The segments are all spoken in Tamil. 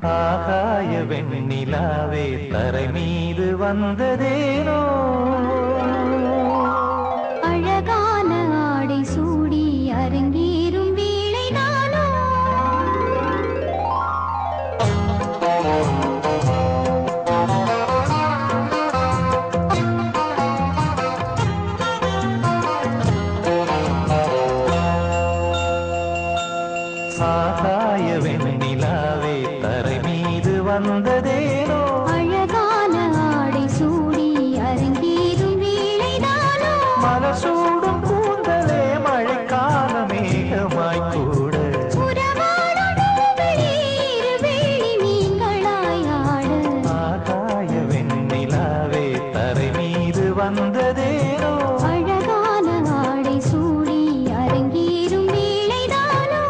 ஆகாய வெண்ணிலாவே தரை மீது வந்ததேனோ அழகான ஆடை சூடி அரங்கேறும் வேளைதானோ ஆகாய வெண்ணிலாவே தரை மீது வந்ததேனோ அழகான ஆடை சூடி அரங்கேறும் வேளைதானோ மலர் சூடும் கூந்தலே மழைக்கால மேகமாய் கூட உறவாடும் நூல்களே இருவேளி மீன்களாய் ஆட ஆகாய வெண்ணிலாவே தரை மீது வந்ததேனோ அழகான ஆடை சூடி அரங்கேறும் வேளைதானோ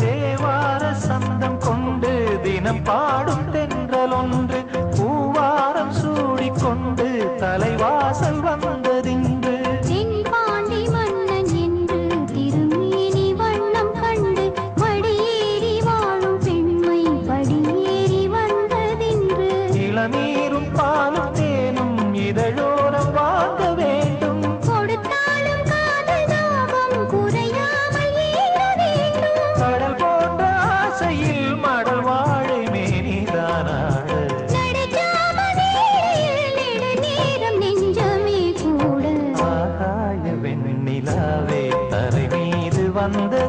தேவார சந்தம் கொண்டு தினம் பாடும் தென்றல் ஒன்று பூவாரம் சூடிக்கொண்டு தலைவாசல் வந்ததின்று தென்பாண்டி மன்னன் என்று திருமேனி வண்ணம் கண்டு மடியேறி வாழும் பெண்மை படியேறி வந்ததின்று இளநீரும் பாலும் தேனும் இதழோரம் வாங்க வேண்டும் கொடுத்தாலும் காதல் தாபம் குறையாமல் ஏற வேண்டும் கடல் போன்ற ஆசையில் மடல் வாழை மேனிதானாடு நடுஜாம வேளையில் நெடுநேரம் நெஞ்சமே கூட ஆகாய வெண்ணிலாவே தரை மீது வந்த